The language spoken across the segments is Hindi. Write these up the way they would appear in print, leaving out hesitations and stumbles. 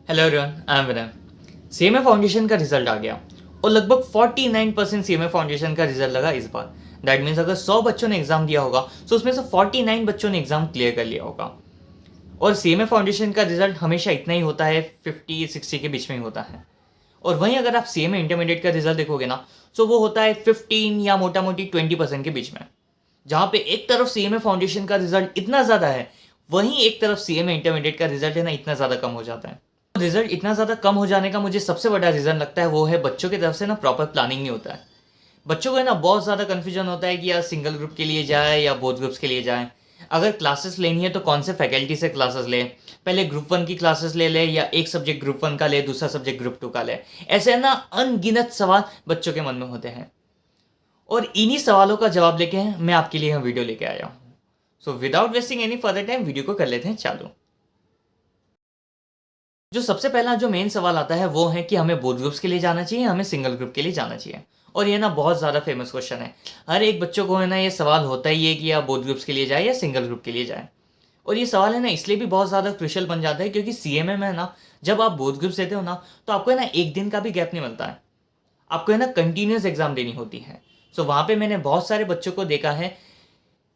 Hello everyone, I am Vinay. CMA foundation का रिजल्ट आ गया और लगभग 49% सीएमए फाउंडेशन का रिजल्ट लगा इस बार। दैट मीन्स अगर 100 बच्चों ने एग्जाम दिया होगा तो उसमें से 49 बच्चों ने एग्जाम क्लियर कर लिया होगा। और सीएमए फाउंडेशन का रिजल्ट हमेशा इतना ही होता है, 50-60 के बीच में ही होता है। और वहीं अगर आप सीएमए इंटरमीडिएट का रिजल्ट देखोगे ना, तो वो होता है 15 या मोटा मोटी 20% के बीच में। जहां पे एक तरफ सीएमए फाउंडेशन का रिजल्ट इतना ज्यादा है, वहीं एक तरफ सीएमए इंटरमीडिएट का रिजल्ट है ना इतना ज्यादा कम हो जाता है। रिजल्ट इतना ज़्यादा कम हो जाने का मुझे सबसे बड़ा रीज़न लगता है वो है बच्चों की तरफ से ना प्रॉपर प्लानिंग नहीं होता है। बच्चों को है ना बहुत ज़्यादा कन्फ्यूजन होता है कि यार सिंगल ग्रुप के लिए जाए या बोथ ग्रुप्स के लिए जाए। अगर क्लासेस लेनी है तो कौन से फैकल्टी से क्लासेस ले, पहले ग्रुप 1 की क्लासेस ले या एक सब्जेक्ट ग्रुप 1 का ले, दूसरा सब्जेक्ट ग्रुप 2 का ले। ऐसे ना अनगिनत सवाल बच्चों के मन में होते हैं और इन्हीं सवालों का जवाब लेके मैं आपके लिए वीडियो लेके आया हूँ। So without wasting any further time video को कर लेते हैं चालू। जो सबसे पहला जो मेन सवाल आता है वो है कि हमें बोथ ग्रुप्स के लिए जाना चाहिए, हमें सिंगल ग्रुप के लिए जाना चाहिए। और ये ना बहुत ज़्यादा फेमस क्वेश्चन है। हर एक बच्चों को है ना ये सवाल होता ही है कि आप बोथ ग्रुप्स के लिए जाए या सिंगल ग्रुप के लिए जाए। और ये सवाल है ना इसलिए भी बहुत ज़्यादा क्रुशियल बन जाता है क्योंकि सीएमए में ना जब आप बोथ ग्रुप्स देते हो ना तो आपको है ना एक दिन का भी गैप नहीं मिलता है। आपको है ना कंटिन्यूस एग्जाम देनी होती है। सो वहाँ पे मैंने बहुत सारे बच्चों को देखा है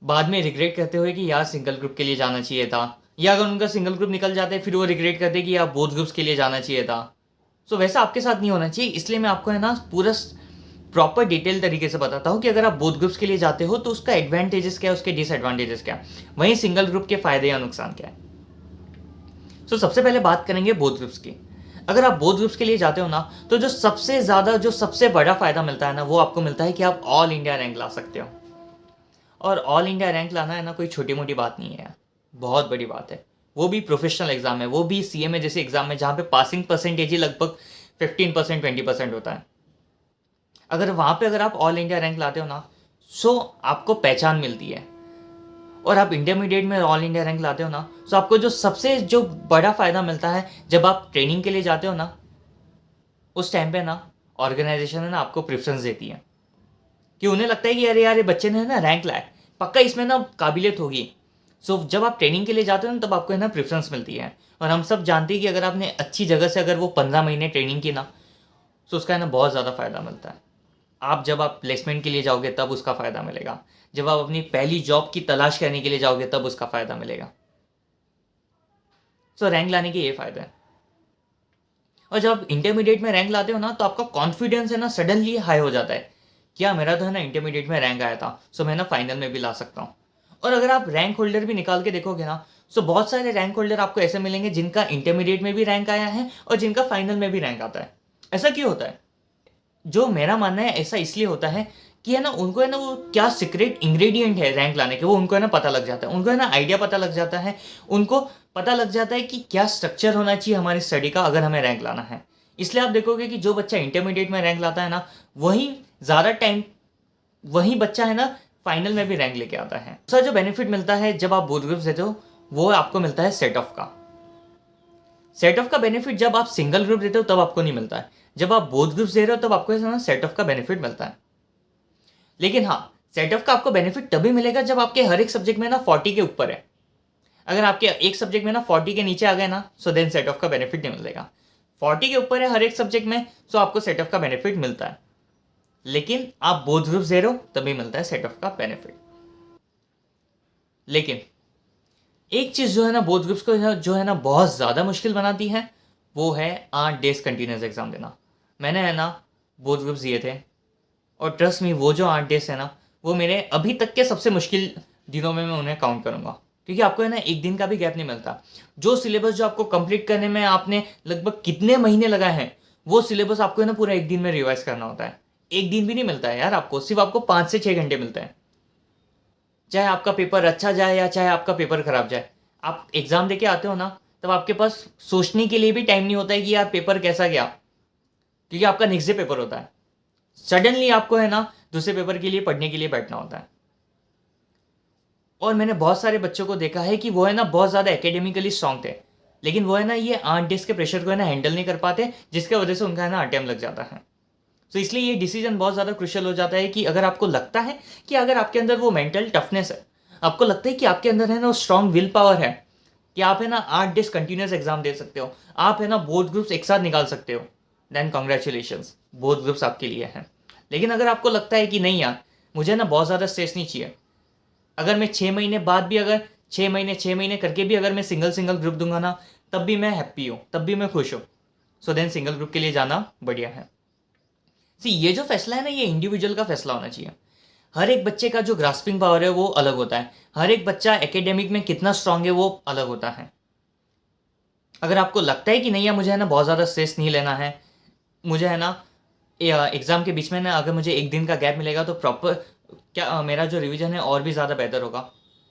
बाद में रिग्रेट करते हुए कि यार सिंगल ग्रुप के लिए जाना चाहिए था, या अगर उनका सिंगल ग्रुप निकल जाता है फिर वो रिग्रेट करते कि यार बोथ ग्रुप्स के लिए जाना चाहिए था। सो वैसा आपके साथ नहीं होना चाहिए, इसलिए मैं आपको है ना पूरा प्रॉपर डिटेल तरीके से बताता हूँ कि अगर आप बोथ ग्रुप्स के लिए जाते हो तो उसका एडवांटेजेस क्या है, उसके डिसएडवांटेजेस क्या है, वहीं सिंगल ग्रुप के फायदे या नुकसान क्या है। सो सबसे पहले बात करेंगे बोथ ग्रुप्स की। अगर आप बोथ ग्रुप्स के लिए जाते हो ना तो जो सबसे बड़ा फायदा मिलता है ना वो आपको मिलता है कि आप ऑल इंडिया रैंक ला सकते हो। और ऑल इंडिया रैंक लाना है ना कोई छोटी मोटी बात नहीं है, बहुत बड़ी बात है। वो भी प्रोफेशनल एग्जाम है, वो भी सीएमए जैसे एग्जाम में जहाँ पे पासिंग परसेंटेज ही लगभग 15% 20% होता है। अगर आप ऑल इंडिया रैंक लाते हो ना सो आपको पहचान मिलती है। और आप इंटरमीडिएट में ऑल इंडिया रैंक लाते हो ना सो आपको जो बड़ा फायदा मिलता है जब आप ट्रेनिंग के लिए जाते हो ना, उस टाइम पे ना ऑर्गेनाइजेशन है ना आपको प्रेफरेंस देती है कि उन्हें लगता है कि अरे यार ये बच्चे ने ना रैंक लाया, पक्का इसमें ना काबिलियत होगी। सो जब आप ट्रेनिंग के लिए जाते हो ना तब आपको है ना प्रेफरेंस मिलती है। और हम सब जानते हैं कि अगर आपने अच्छी जगह से अगर वो 15 महीने ट्रेनिंग की ना तो उसका है ना बहुत ज़्यादा फायदा मिलता है। जब आप प्लेसमेंट के लिए जाओगे तब उसका फ़ायदा मिलेगा, जब आप अपनी पहली जॉब की तलाश करने के लिए जाओगे तब उसका फ़ायदा मिलेगा। सो रैंक लाने के ये फ़ायदा है। और जब आप इंटरमीडिएट में रैंक लाते हो ना तो आपका कॉन्फिडेंस है ना सडनली हाई हो जाता है। क्या मेरा तो है ना इंटरमीडिएट में रैंक आया था, सो मैं ना फाइनल में भी ला सकता हूँ। और अगर आप रैंक होल्डर भी निकाल के देखोगे ना सो बहुत सारे रैंक होल्डर आपको ऐसे मिलेंगे जिनका इंटरमीडिएट में भी रैंक आया है और जिनका फाइनल में भी रैंक आता है। ऐसा क्यों होता है? जो मेरा मानना है ऐसा इसलिए होता है कि है ना उनको है ना वो क्या सीक्रेट इंग्रेडिएंट है रैंक लाने के, वो उनको है ना पता लग जाता है, उनको है ना आइडिया पता लग जाता है। उनको पता लग जाता है कि क्या स्ट्रक्चर होना चाहिए हमारी स्टडी का अगर हमें रैंक लाना है। इसलिए आप देखोगे कि जो बच्चा इंटरमीडिएट में रैंक लाता है ना वही ज़्यादा टाइम वही बच्चा है ना फाइनल में भी रैंक लेके आता है। दूसरा जो बेनिफिट मिलता है जब आप बोथ ग्रुप्स देते हो वो आपको मिलता है सेट ऑफ का। सेट ऑफ का बेनिफिट जब आप सिंगल ग्रुप देते हो तब आपको नहीं मिलता है, जब आप बोथ ग्रुप्स दे रहे हो तब आपको ना सेट ऑफ का बेनिफिट मिलता है। लेकिन हाँ, सेट ऑफ का आपको बेनिफिट तभी मिलेगा जब आपके हर एक सब्जेक्ट में ना 40 के ऊपर है। अगर आपके एक सब्जेक्ट में ना 40 के नीचे आ गए ना सो देन सेट ऑफ का बेनिफिट नहीं मिलेगा। 40 के ऊपर है हर एक सब्जेक्ट में सो आपको सेट ऑफ का बेनिफिट मिलता है। लेकिन आप बोथ ग्रुप्स दे रहे हो तभी मिलता है सेट ऑफ का बेनिफिट। लेकिन एक चीज जो है ना बोथ ग्रुप्स को जो है ना बहुत ज्यादा मुश्किल बनाती है वो है 8 डेज कंटिन्यूस एग्जाम देना। मैंने है ना बोथ ग्रुप्स दिए थे और ट्रस्ट मी वो जो 8 डेज है ना वो मेरे अभी तक के सबसे मुश्किल दिनों में मैं उन्हें काउंट करूंगा, क्योंकि आपको है ना एक दिन का भी गैप नहीं मिलता। जो सिलेबस जो आपको कंप्लीट करने में आपने लगभग कितने महीने लगाए हैं वो सिलेबस आपको है ना पूरा एक दिन में रिवाइज करना होता है। एक दिन भी नहीं मिलता है यार, आपको सिर्फ आपको 5 से 6 घंटे मिलते हैं। चाहे आपका पेपर अच्छा जाए या चाहे आपका पेपर खराब जाए, आप एग्जाम देके आते हो ना तब आपके पास सोचने के लिए भी टाइम नहीं होता है कि यार पेपर कैसा गया, क्योंकि आपका नेक्स्ट डे पेपर होता है। सडनली आपको है ना दूसरे पेपर के लिए पढ़ने के लिए बैठना होता है। और मैंने बहुत सारे बच्चों को देखा है कि वो है ना बहुत ज़्यादा एकेडमिकली स्ट्रांग थे, लेकिन वो है ना ये 8 डेज के प्रेशर को है ना हैंडल नहीं कर पाते, जिसकी वजह से उनका है ना अटेम्प्ट लग जाता है। तो इसलिए ये डिसीजन बहुत ज़्यादा क्रुशियल हो जाता है कि अगर आपको लगता है कि अगर आपके अंदर वो मेंटल टफनेस है, आपको लगता है कि आपके अंदर है ना वो स्ट्रांग विल पावर है, कि आप है ना 8 डेज कंटिन्यूस एग्जाम दे सकते हो, आप है ना बोथ ग्रुप्स एक साथ निकाल सकते हो, देन कॉन्ग्रेचुलेशंस, बोथ ग्रुप्स आपके लिए हैं। लेकिन अगर आपको लगता है कि नहीं यार मुझे ना बहुत ज़्यादा स्ट्रेस नहीं चाहिए, अगर मैं 6 महीने बाद भी अगर 6 महीने करके भी अगर मैं सिंगल सिंगल ग्रुप दूंगा ना, तब भी मैं हैप्पी हूँ, तब भी मैं खुश हूँ, सो देन सिंगल ग्रुप के लिए जाना बढ़िया है। सी ये जो फैसला है ना, ये इंडिविजुअल का फैसला होना चाहिए। हर एक बच्चे का जो ग्रास्पिंग पावर है वो अलग होता है, हर एक बच्चा एकेडमिक में कितना स्ट्रांग है वो अलग होता है। अगर आपको लगता है कि नहीं यार मुझे है ना बहुत ज़्यादा स्ट्रेस नहीं लेना है, मुझे है ना एग्ज़ाम के बीच में ना अगर मुझे एक दिन का गैप मिलेगा तो प्रॉपर क्या मेरा जो रिवीजन है और भी ज़्यादा बेहतर होगा,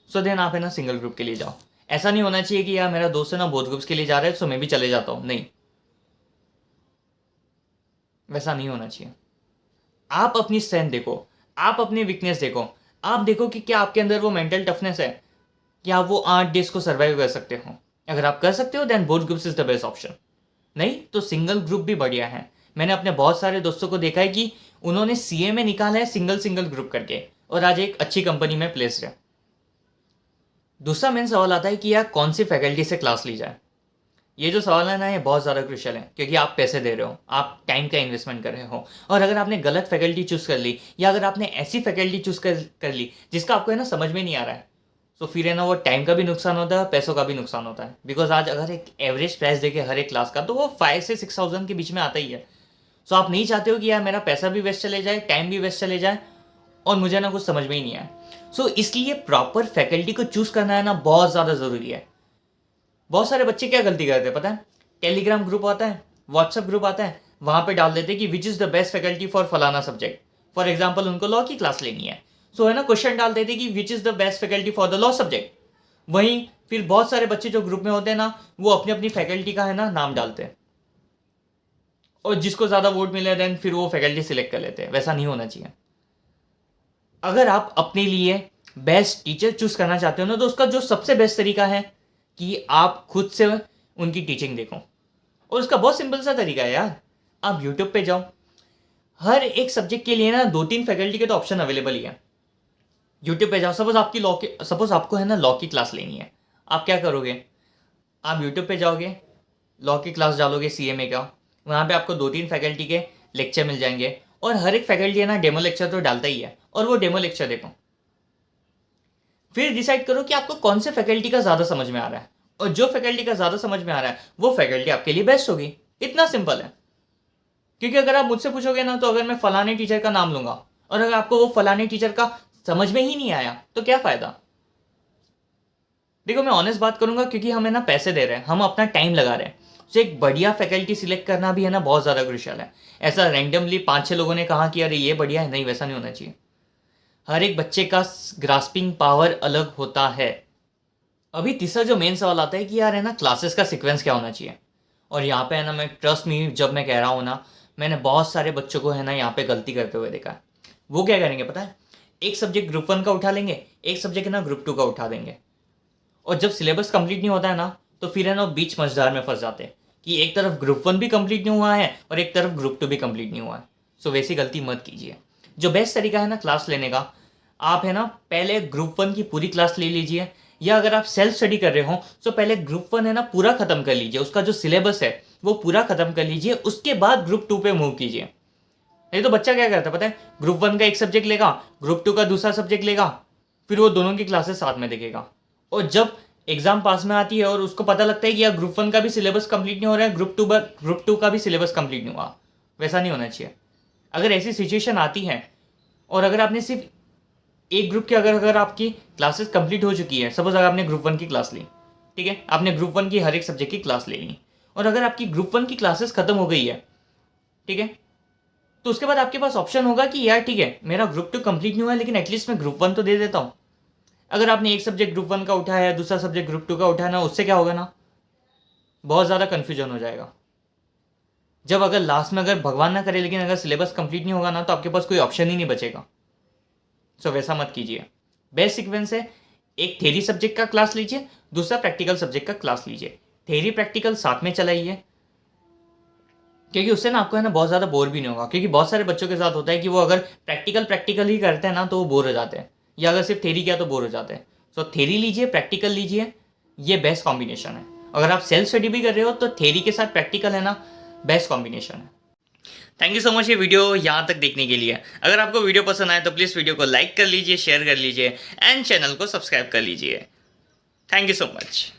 सो देन आप है ना सिंगल ग्रुप के लिए जाओ। ऐसा नहीं होना चाहिए कि यार मेरा दोस्त है ना बोथ ग्रुप्स के लिए जा रहा है सो मैं भी चले जाता हूँ, नहीं, वैसा नहीं होना चाहिए। आप अपनी स्ट्रेंथ देखो, आप अपनी वीकनेस देखो, आप देखो कि क्या आपके अंदर वो मेंटल टफनेस है कि आप वो 8 डेज को सर्वाइव कर सकते हो। अगर आप कर सकते हो then both groups is the best option, नहीं तो सिंगल ग्रुप भी बढ़िया है। मैंने अपने बहुत सारे दोस्तों को देखा है कि उन्होंने सीए में निकाला है सिंगल सिंगल ग्रुप करके और आज एक अच्छी कंपनी में प्लेस्ड है। दूसरा मेन सवाल आता है कि यार कौन सी फैकल्टी से क्लास ली जाए। ये जो सवाल है ना ये बहुत ज़्यादा क्रुशियल है, क्योंकि आप पैसे दे रहे हो, आप टाइम का इन्वेस्टमेंट कर रहे हो, और अगर आपने गलत फैकल्टी चूज़ कर ली या अगर आपने ऐसी फैकल्टी चूज़ कर ली जिसका आपको है ना समझ में नहीं आ रहा है, तो फिर है ना वो टाइम का भी नुकसान होता है और पैसों का भी नुकसान होता है। बिकॉज आज अगर एक एवरेज प्राइस देखे हर एक क्लास का तो वो 5 से 6,000 के बीच में आता ही है। सो आप नहीं चाहते हो कि यार मेरा पैसा भी वेस्ट चले जाए, टाइम भी वेस्ट चले जाए और मुझे ना कुछ समझ में ही नहीं आया। सो इसलिए प्रॉपर फैकल्टी को चूज़ करना है ना बहुत ज़्यादा ज़रूरी है। बहुत सारे बच्चे क्या गलती करते हैं पता है, टेलीग्राम ग्रुप आता है, व्हाट्सएप ग्रुप आता है, वहां पे डाल देते हैं कि which is the best faculty for फलाना सब्जेक्ट। फॉर एग्जाम्पल उनको लॉ की क्लास लेनी है, सो है ना क्वेश्चन डाल देते हैं कि which is the best faculty for the law subject. वहीं फिर बहुत सारे बच्चे जो ग्रुप में होते हैं ना वो अपनी अपनी फैकल्टी का है ना नाम डालते हैं और जिसको ज़्यादा वोट मिले देन फिर वो फैकल्टी सिलेक्ट कर लेते हैं। वैसा नहीं होना चाहिए। अगर आप अपने लिए बेस्ट टीचर चूज करना चाहते हो ना तो उसका जो सबसे बेस्ट तरीका है कि आप खुद से उनकी टीचिंग देखो, और उसका बहुत सिंपल सा तरीका है यार, आप यूट्यूब पे जाओ, हर एक सब्जेक्ट के लिए ना 2-3 फैकल्टी के तो ऑप्शन अवेलेबल ही है। यूट्यूब पे जाओ, सपोज आपको है ना लॉ की क्लास लेनी है, आप क्या करोगे, आप यूट्यूब पे जाओगे, लॉ की क्लास डालोगे सीएमए का, वहाँ पे आपको 2-3 फैकल्टी के लेक्चर मिल जाएंगे और हर एक फैकल्टी है ना डेमो लेक्चर तो डालता ही है, और वो डेमो लेक्चर देखो। फिर डिसाइड करो कि आपको कौन से फैकल्टी का ज़्यादा समझ में आ रहा है, और जो फैकल्टी का ज़्यादा समझ में आ रहा है वो फैकल्टी आपके लिए बेस्ट होगी। इतना सिंपल है। क्योंकि अगर आप मुझसे पूछोगे ना तो अगर मैं फलाने टीचर का नाम लूंगा और अगर आपको वो फलाने टीचर का समझ में ही नहीं आया तो क्या फ़ायदा। देखो मैं ऑनेस्ट बात करूंगा, क्योंकि हमें ना पैसे दे रहे हैं, हम अपना टाइम लगा रहे हैं, तो एक बढ़िया फैकल्टी सिलेक्ट करना भी है ना बहुत ज़्यादा क्रुशियल है। ऐसा रैंडमली 5-6 लोगों ने कहा कि अरे ये बढ़िया है, नहीं, वैसा नहीं होना चाहिए। हर एक बच्चे का ग्रास्पिंग पावर अलग होता है। अभी तीसरा जो मेन सवाल आता है कि यार है ना क्लासेस का सीक्वेंस क्या होना चाहिए, और यहाँ पे है ना मैं ट्रस्ट मी जब मैं कह रहा हूँ ना, मैंने बहुत सारे बच्चों को है ना यहाँ पे गलती करते हुए देखा है। वो क्या करेंगे पता है, एक सब्जेक्ट ग्रुप 1 का उठा लेंगे, एक सब्जेक्ट है ना ग्रुप 2 का उठा देंगे, और जब सिलेबस कंप्लीट नहीं होता है ना तो फिर है ना बीच मझधार में फंस जाते हैं कि एक तरफ ग्रुप 1 भी कंप्लीट नहीं हुआ है और एक तरफ ग्रुप 2 भी कंप्लीट नहीं हुआ है। सो वैसी गलती मत कीजिए। जो बेस्ट तरीका है ना क्लास लेने का, आप है ना पहले ग्रुप 1 की पूरी क्लास ले लीजिए, या अगर आप सेल्फ स्टडी कर रहे हो तो पहले ग्रुप 1 है ना पूरा खत्म कर लीजिए, उसका जो सिलेबस है वो पूरा खत्म कर लीजिए, उसके बाद ग्रुप 2 पे मूव कीजिए। नहीं तो बच्चा क्या करता है पता है, ग्रुप 1 का एक सब्जेक्ट लेगा, ग्रुप 2 का दूसरा सब्जेक्ट लेगा, फिर वो दोनों की क्लासेस साथ में देखेगा, और जब एग्जाम पास में आती है और उसको पता लगता है कि यार ग्रुप 1 का भी सिलेबस कंप्लीट नहीं हो रहा है, ग्रुप 2 का भी सिलेबस कंप्लीट नहीं हुआ। वैसा नहीं होना चाहिए। अगर ऐसी सिचुएशन आती है और अगर आपने सिर्फ एक ग्रुप की अगर आपकी क्लासेस कंप्लीट हो चुकी है, सपोज अगर आपने ग्रुप 1 की क्लास ली, ठीक है, आपने ग्रुप 1 की हर एक सब्जेक्ट की क्लास ले ली, और अगर आपकी ग्रुप 1 की क्लासेस खत्म हो गई है, ठीक है, तो उसके बाद आपके पास ऑप्शन होगा कि यार ठीक है मेरा ग्रुप 2 कंप्लीट नहीं हुआ है लेकिन एटलीस्ट मैं ग्रुप 1 तो दे देता हूँ। अगर आपने एक सब्जेक्ट ग्रुप 1 का उठाया है, दूसरा सब्जेक्ट ग्रुप 2 का उठाया ना, उससे क्या होगा ना, बहुत ज़्यादा कन्फ्यूजन हो जाएगा। जब अगर लास्ट में अगर भगवान ना करे लेकिन अगर सिलेबस कंप्लीट नहीं होगा ना तो आपके पास कोई ऑप्शन ही नहीं बचेगा। सो वैसा मत कीजिए। बेस्ट सीक्वेंस है, एक थ्योरी सब्जेक्ट का क्लास लीजिए, दूसरा प्रैक्टिकल सब्जेक्ट का क्लास लीजिए, थ्योरी प्रैक्टिकल साथ में चलाइए, क्योंकि उससे ना आपको है ना बहुत ज़्यादा बोर भी नहीं होगा। क्योंकि बहुत सारे बच्चों के साथ होता है कि वो अगर प्रैक्टिकल ही करते हैं ना तो वो बोर हो जाते हैं, या अगर सिर्फ थ्योरी किया तो बोर हो जाते हैं। सो थ्योरी लीजिए, प्रैक्टिकल लीजिए, ये बेस्ट कॉम्बिनेशन है। अगर आप सेल्फ स्टडी भी कर रहे हो तो थ्योरी के साथ प्रैक्टिकल है ना, बेस्ट कॉम्बिनेशन है। थैंक यू सो मच ये वीडियो यहाँ तक देखने के लिए। अगर आपको वीडियो पसंद आए तो प्लीज़ वीडियो को लाइक कर लीजिए, शेयर कर लीजिए एंड चैनल को सब्सक्राइब कर लीजिए। Thank you so much.